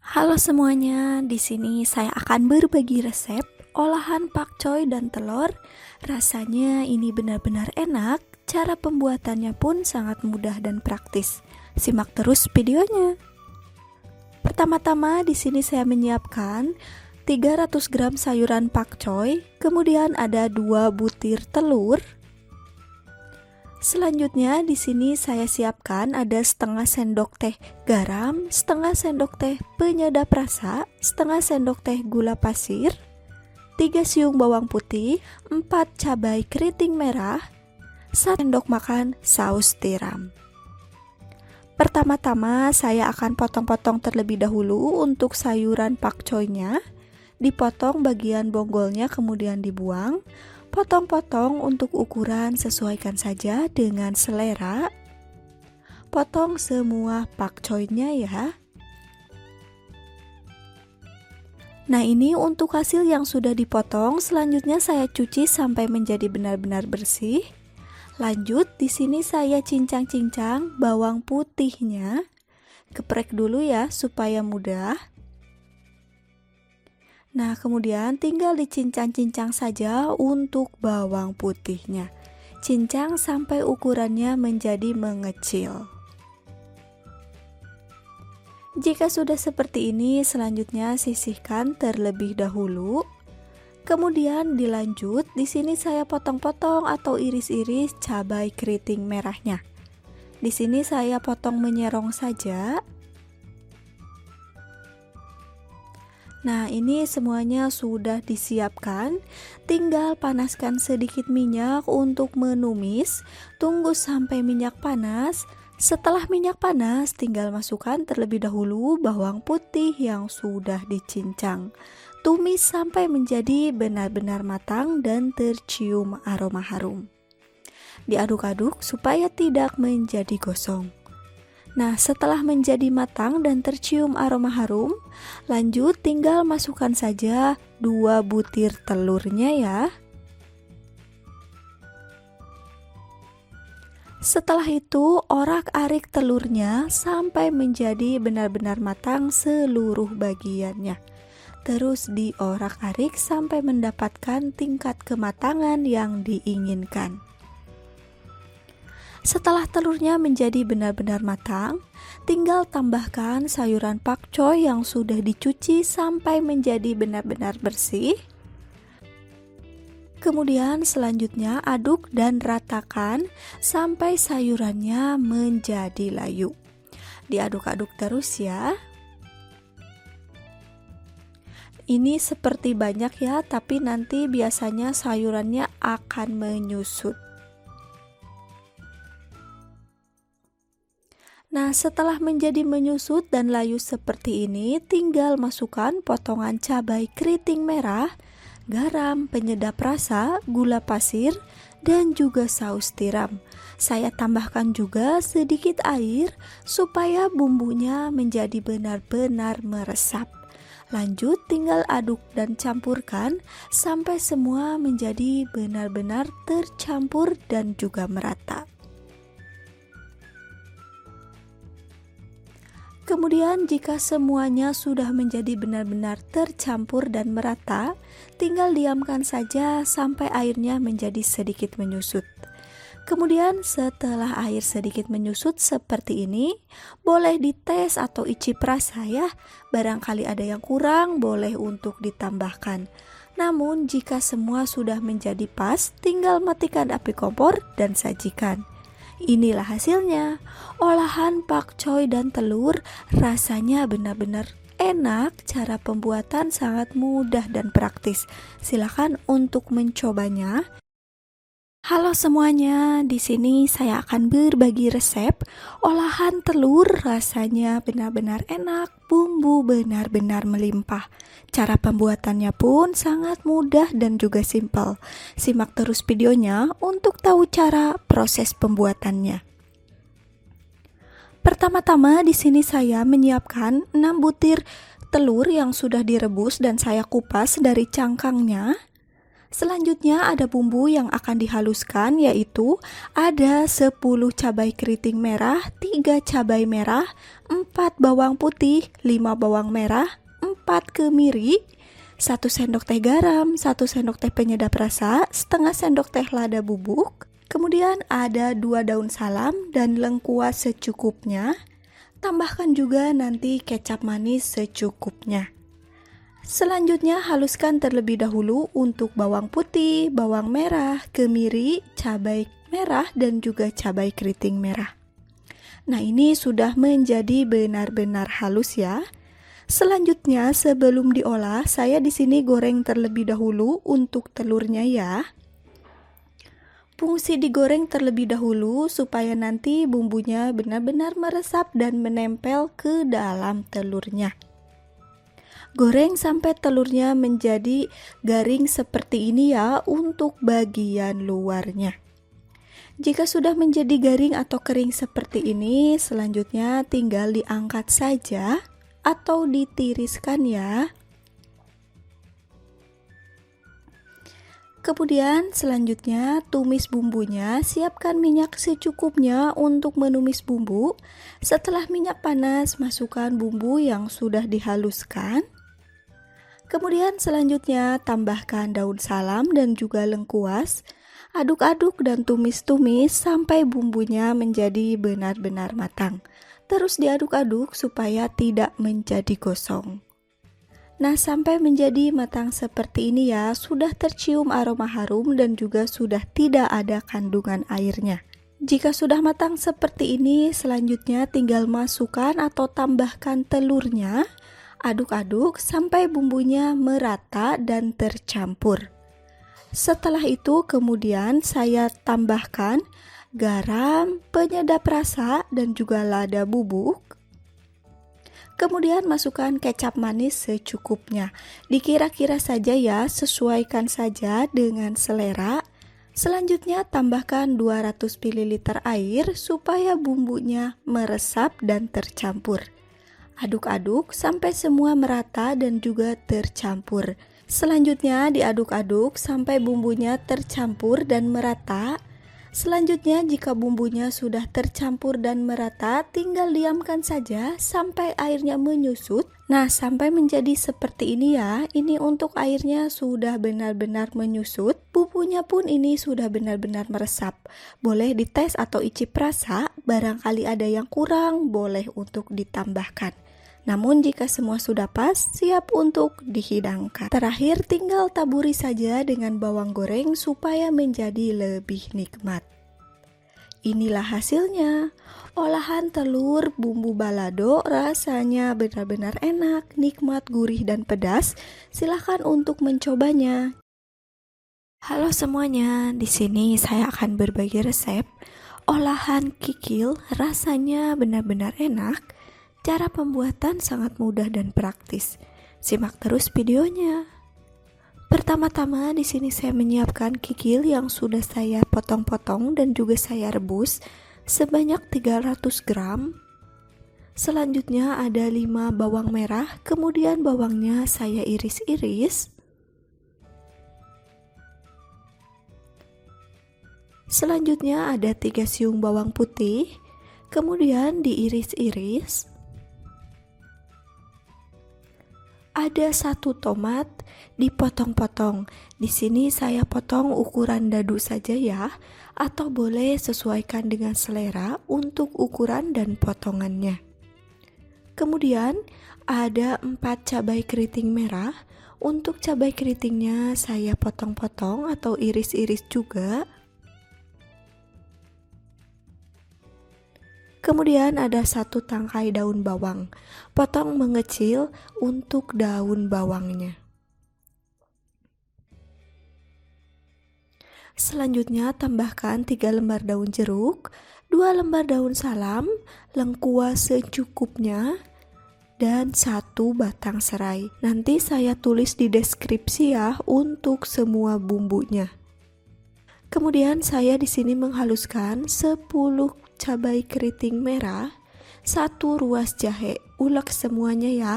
Halo semuanya, di sini saya akan berbagi resep olahan pakcoy dan telur. Rasanya ini benar-benar enak, cara pembuatannya pun sangat mudah dan praktis. Simak terus videonya. Pertama-tama di sini saya menyiapkan 300 gram sayuran pakcoy, kemudian ada 2 butir telur. Selanjutnya di sini saya siapkan ada setengah sendok teh garam, setengah sendok teh penyedap rasa, setengah sendok teh gula pasir, 3 siung bawang putih, 4 cabai keriting merah, 1 sendok makan saus tiram. Pertama-tama saya akan potong-potong terlebih dahulu untuk sayuran pakcoynya. Dipotong bagian bonggolnya kemudian dibuang. Potong-potong untuk ukuran sesuaikan saja dengan selera. Potong semua pakcoynya ya. Nah, ini untuk hasil yang sudah dipotong. Selanjutnya saya cuci sampai menjadi benar-benar bersih. Lanjut, di sini saya cincang-cincang bawang putihnya. Geprek dulu ya supaya mudah. Nah, kemudian tinggal dicincang-cincang saja untuk bawang putihnya. Cincang sampai ukurannya menjadi mengecil. Jika sudah seperti ini, selanjutnya sisihkan terlebih dahulu. Kemudian dilanjut, di sini saya potong-potong atau iris-iris cabai keriting merahnya. Di sini saya potong menyerong saja. Nah, ini semuanya sudah disiapkan. Tinggal panaskan sedikit minyak untuk menumis. Tunggu sampai minyak panas. Setelah minyak panas, tinggal masukkan terlebih dahulu bawang putih yang sudah dicincang. Tumis sampai menjadi benar-benar matang dan tercium aroma harum. Diaduk-aduk supaya tidak menjadi gosong. Nah, setelah menjadi matang dan tercium aroma harum, lanjut tinggal masukkan saja 2 butir telurnya ya. Setelah itu, orak-arik telurnya sampai menjadi benar-benar matang seluruh bagiannya. Terus diorak-arik sampai mendapatkan tingkat kematangan yang diinginkan. Setelah telurnya menjadi benar-benar matang, tinggal tambahkan sayuran pakcoy yang sudah dicuci sampai menjadi benar-benar bersih. Kemudian selanjutnya aduk dan ratakan sampai sayurannya menjadi layu. Diaduk-aduk terus ya. Ini seperti banyak ya, tapi nanti biasanya sayurannya akan menyusut. Nah, setelah menjadi menyusut dan layu seperti ini, tinggal masukkan potongan cabai keriting merah, garam, penyedap rasa, gula pasir, dan juga saus tiram. Saya tambahkan juga sedikit air supaya bumbunya menjadi benar-benar meresap. Lanjut, tinggal aduk dan campurkan sampai semua menjadi benar-benar tercampur dan juga merata. Kemudian jika semuanya sudah menjadi benar-benar tercampur dan merata, tinggal diamkan saja sampai airnya menjadi sedikit menyusut. Kemudian setelah air sedikit menyusut seperti ini, boleh dites atau icip rasa ya. Barangkali ada yang kurang, boleh untuk ditambahkan. Namun jika semua sudah menjadi pas, tinggal matikan api kompor dan sajikan. Inilah hasilnya, olahan pakcoy dan telur. Rasanya benar-benar enak, cara pembuatan sangat mudah dan praktis. Silakan untuk mencobanya. Halo semuanya, di sini saya akan berbagi resep olahan telur. Rasanya benar-benar enak, bumbu benar-benar melimpah. Cara pembuatannya pun sangat mudah dan juga simpel. Simak terus videonya untuk tahu cara proses pembuatannya. Pertama-tama di sini saya menyiapkan 6 butir telur yang sudah direbus dan saya kupas dari cangkangnya. Selanjutnya ada bumbu yang akan dihaluskan, yaitu ada 10 cabai keriting merah, 3 cabai merah, 4 bawang putih, 5 bawang merah, 4 kemiri, 1 sendok teh garam, 1 sendok teh penyedap rasa, setengah sendok teh lada bubuk. Kemudian ada 2 daun salam dan lengkuas secukupnya. Tambahkan juga nanti kecap manis secukupnya. Selanjutnya haluskan terlebih dahulu untuk bawang putih, bawang merah, kemiri, cabai merah, dan juga cabai keriting merah. Nah, ini sudah menjadi benar-benar halus ya. Selanjutnya sebelum diolah, saya di sini goreng terlebih dahulu untuk telurnya ya. Fungsi digoreng terlebih dahulu supaya nanti bumbunya benar-benar meresap dan menempel ke dalam telurnya. Goreng sampai telurnya menjadi garing seperti ini ya untuk bagian luarnya. Jika sudah menjadi garing atau kering seperti ini, selanjutnya tinggal diangkat saja atau ditiriskan ya. Kemudian selanjutnya tumis bumbunya, siapkan minyak secukupnya untuk menumis bumbu. Setelah minyak panas, masukkan bumbu yang sudah dihaluskan. Kemudian selanjutnya tambahkan daun salam dan juga lengkuas. Aduk-aduk dan tumis-tumis sampai bumbunya menjadi benar-benar matang. Terus diaduk-aduk supaya tidak menjadi gosong. Nah, sampai menjadi matang seperti ini ya, sudah tercium aroma harum dan juga sudah tidak ada kandungan airnya. Jika sudah matang seperti ini, selanjutnya tinggal masukkan atau tambahkan telurnya. Aduk-aduk sampai bumbunya merata dan tercampur. Setelah itu kemudian saya tambahkan garam, penyedap rasa, dan juga lada bubuk. Kemudian masukkan kecap manis secukupnya. Dikira-kira saja ya, sesuaikan saja dengan selera. Selanjutnya tambahkan 200 ml air supaya bumbunya meresap dan tercampur. Aduk-aduk sampai semua merata dan juga tercampur. Selanjutnya diaduk-aduk sampai bumbunya tercampur dan merata. Selanjutnya jika bumbunya sudah tercampur dan merata, tinggal diamkan saja sampai airnya menyusut. Nah, sampai menjadi seperti ini ya. Ini untuk airnya sudah benar-benar menyusut. Bumbunya pun ini sudah benar-benar meresap. Boleh dites atau icip rasa, barangkali ada yang kurang, boleh untuk ditambahkan. Namun jika semua sudah pas, siap untuk dihidangkan. Terakhir tinggal taburi saja dengan bawang goreng supaya menjadi lebih nikmat. Inilah hasilnya. Olahan telur bumbu balado rasanya benar-benar enak, nikmat, gurih, dan pedas. Silahkan untuk mencobanya. Halo semuanya, di sini saya akan berbagi resep olahan kikil rasanya benar-benar enak. Cara pembuatan sangat mudah dan praktis. Simak terus videonya. Pertama-tama di sini saya menyiapkan kikil yang sudah saya potong-potong dan juga saya rebus sebanyak 300 gram. Selanjutnya ada 5 bawang merah, kemudian bawangnya saya iris-iris. Selanjutnya ada 3 siung bawang putih, kemudian diiris-iris. Ada 1 tomat dipotong-potong. Di sini saya potong ukuran dadu saja ya, atau boleh sesuaikan dengan selera untuk ukuran dan potongannya. Kemudian ada 4 cabai keriting merah. Untuk cabai keritingnya saya potong-potong atau iris-iris juga. Kemudian ada 1 tangkai daun bawang, potong mengecil untuk daun bawangnya. Selanjutnya tambahkan 3 lembar daun jeruk, 2 lembar daun salam, lengkuas secukupnya, dan 1 batang serai. Nanti saya tulis di deskripsi ya untuk semua bumbunya. Kemudian saya di sini menghaluskan 10 cabai keriting merah, 1 ruas jahe. Ulek semuanya ya,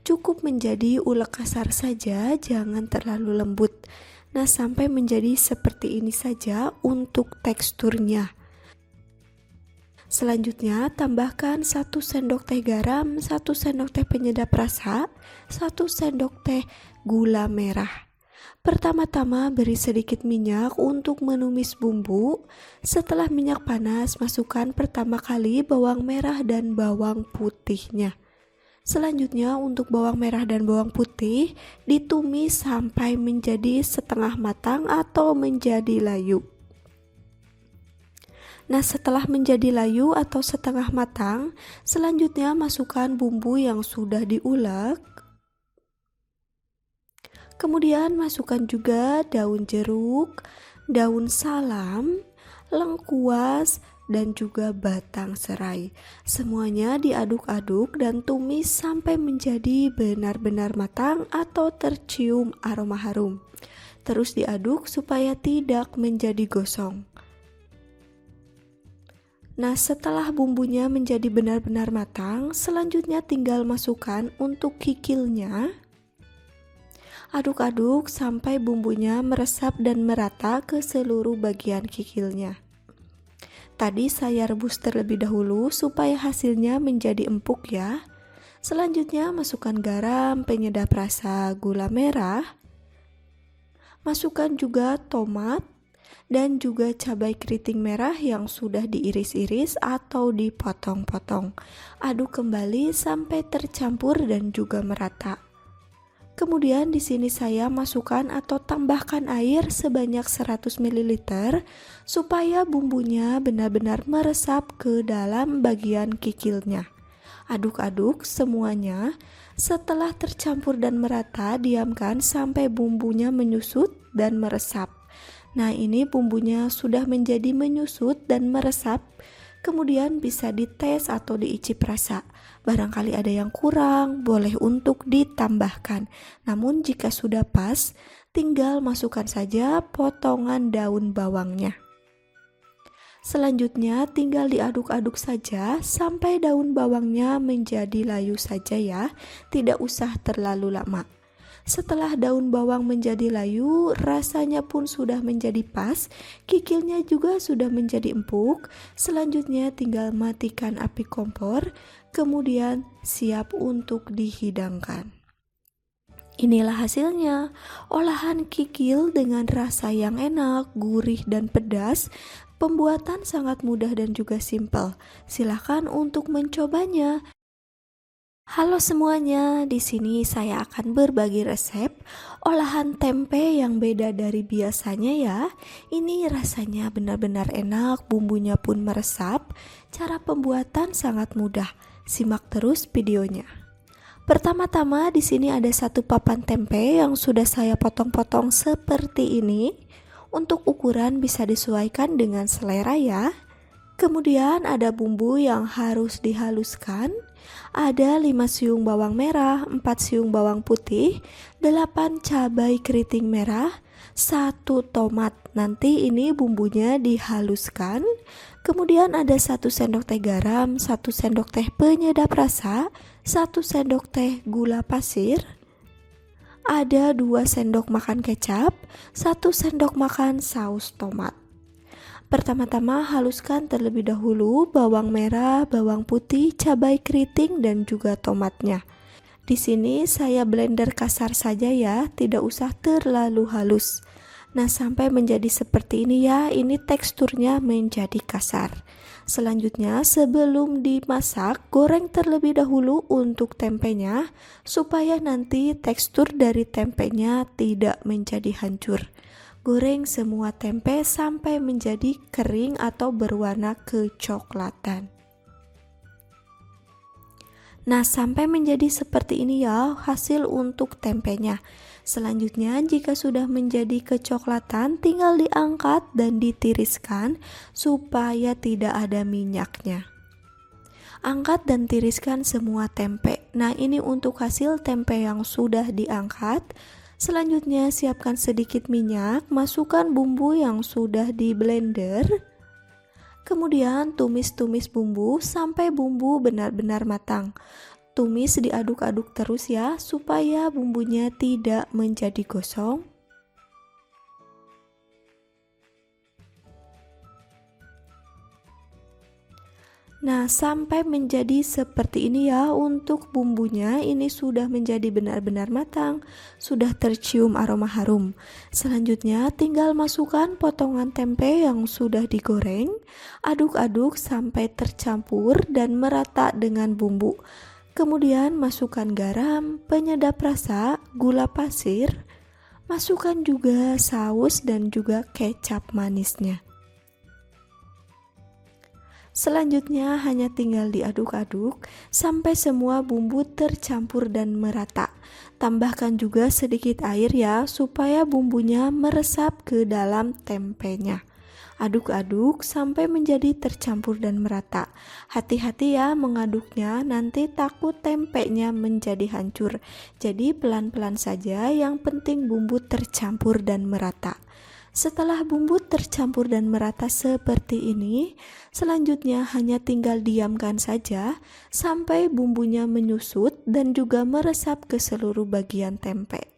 cukup menjadi ulek kasar saja, jangan terlalu lembut. Nah, sampai menjadi seperti ini saja untuk teksturnya. Selanjutnya, tambahkan 1 sendok teh garam, 1 sendok teh penyedap rasa, 1 sendok teh gula merah. Pertama-tama beri sedikit minyak untuk menumis bumbu. Setelah minyak panas, masukkan pertama kali bawang merah dan bawang putihnya. Selanjutnya untuk bawang merah dan bawang putih ditumis sampai menjadi setengah matang atau menjadi layu. Nah, setelah menjadi layu atau setengah matang, selanjutnya masukkan bumbu yang sudah diulek. Kemudian masukkan juga daun jeruk, daun salam, lengkuas, dan juga batang serai. Semuanya diaduk-aduk dan tumis sampai menjadi benar-benar matang atau tercium aroma harum. Terus diaduk supaya tidak menjadi gosong. Nah, setelah bumbunya menjadi benar-benar matang, selanjutnya tinggal masukkan untuk kikilnya. Aduk-aduk sampai bumbunya meresap dan merata ke seluruh bagian kikilnya. Tadi saya rebus terlebih dahulu supaya hasilnya menjadi empuk ya. Selanjutnya masukkan garam, penyedap rasa, gula merah. Masukkan juga tomat dan juga cabai keriting merah yang sudah diiris-iris atau dipotong-potong. Aduk kembali sampai tercampur dan juga merata. Kemudian di sini saya masukkan atau tambahkan air sebanyak 100 ml supaya bumbunya benar-benar meresap ke dalam bagian kikilnya. Aduk-aduk semuanya. Setelah tercampur dan merata, diamkan sampai bumbunya menyusut dan meresap. Nah, ini bumbunya sudah menjadi menyusut dan meresap. Kemudian bisa dites atau diicip rasa. Barangkali ada yang kurang, boleh untuk ditambahkan. Namun jika sudah pas, tinggal masukkan saja potongan daun bawangnya. Selanjutnya tinggal diaduk-aduk saja sampai daun bawangnya menjadi layu saja ya, tidak usah terlalu lama. Setelah daun bawang menjadi layu, rasanya pun sudah menjadi pas, kikilnya juga sudah menjadi empuk. Selanjutnya tinggal matikan api kompor, kemudian siap untuk dihidangkan. Inilah hasilnya, olahan kikil dengan rasa yang enak, gurih dan pedas. Pembuatan sangat mudah dan juga simpel. Silakan untuk mencobanya. Halo semuanya, di sini saya akan berbagi resep olahan tempe yang beda dari biasanya ya. Ini rasanya benar-benar enak, bumbunya pun meresap. Cara pembuatan sangat mudah. Simak terus videonya. Pertama-tama di sini ada 1 papan tempe yang sudah saya potong-potong seperti ini. Untuk ukuran bisa disesuaikan dengan selera ya. Kemudian ada bumbu yang harus dihaluskan. Ada 5 siung bawang merah, 4 siung bawang putih, 8 cabai keriting merah, 1 tomat. Nanti ini bumbunya dihaluskan. Kemudian ada 1 sendok teh garam, 1 sendok teh penyedap rasa, 1 sendok teh gula pasir. Ada 2 sendok makan kecap, 1 sendok makan saus tomat. Pertama-tama haluskan terlebih dahulu bawang merah, bawang putih, cabai keriting dan juga tomatnya. Di sini saya blender kasar saja ya, tidak usah terlalu halus. Nah, sampai menjadi seperti ini ya, ini teksturnya menjadi kasar. Selanjutnya, sebelum dimasak, goreng terlebih dahulu untuk tempenya supaya nanti tekstur dari tempenya tidak menjadi hancur. Goreng semua tempe sampai menjadi kering atau berwarna kecoklatan. Nah, sampai menjadi seperti ini ya hasil untuk tempenya. Selanjutnya, jika sudah menjadi kecoklatan, tinggal diangkat dan ditiriskan supaya tidak ada minyaknya. Angkat dan tiriskan semua tempe. Nah, ini untuk hasil tempe yang sudah diangkat. Selanjutnya siapkan sedikit minyak, masukkan bumbu yang sudah di blender. Kemudian tumis-tumis bumbu sampai bumbu benar-benar matang. Tumis diaduk-aduk terus ya supaya bumbunya tidak menjadi gosong. Nah, sampai menjadi seperti ini ya untuk bumbunya. Ini sudah menjadi benar-benar matang, sudah tercium aroma harum. Selanjutnya tinggal masukkan potongan tempe yang sudah digoreng. Aduk-aduk sampai tercampur dan merata dengan bumbu. Kemudian masukkan garam, penyedap rasa, gula pasir. Masukkan juga saus dan juga kecap manisnya. Selanjutnya hanya tinggal diaduk-aduk sampai semua bumbu tercampur dan merata. Tambahkan juga sedikit air ya supaya bumbunya meresap ke dalam tempenya. Aduk-aduk sampai menjadi tercampur dan merata. Hati-hati ya mengaduknya, nanti takut tempenya menjadi hancur. Jadi pelan-pelan saja, yang penting bumbu tercampur dan merata. Setelah bumbu tercampur dan merata seperti ini, selanjutnya hanya tinggal diamkan saja sampai bumbunya menyusut dan juga meresap ke seluruh bagian tempe.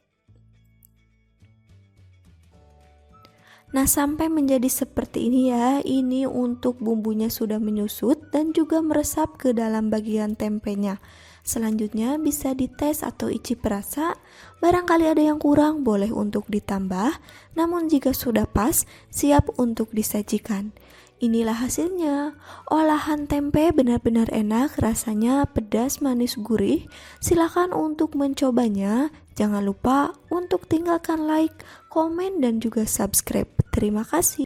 Nah, sampai menjadi seperti ini ya. Ini untuk bumbunya sudah menyusut dan juga meresap ke dalam bagian tempenya. Selanjutnya bisa dites atau icip rasa. Barangkali ada yang kurang, boleh untuk ditambah. Namun jika sudah pas, siap untuk disajikan. Inilah hasilnya. Olahan tempe benar-benar enak, rasanya pedas, manis, gurih. Silakan untuk mencobanya. Jangan lupa untuk tinggalkan like, komen, dan juga subscribe. Terima kasih.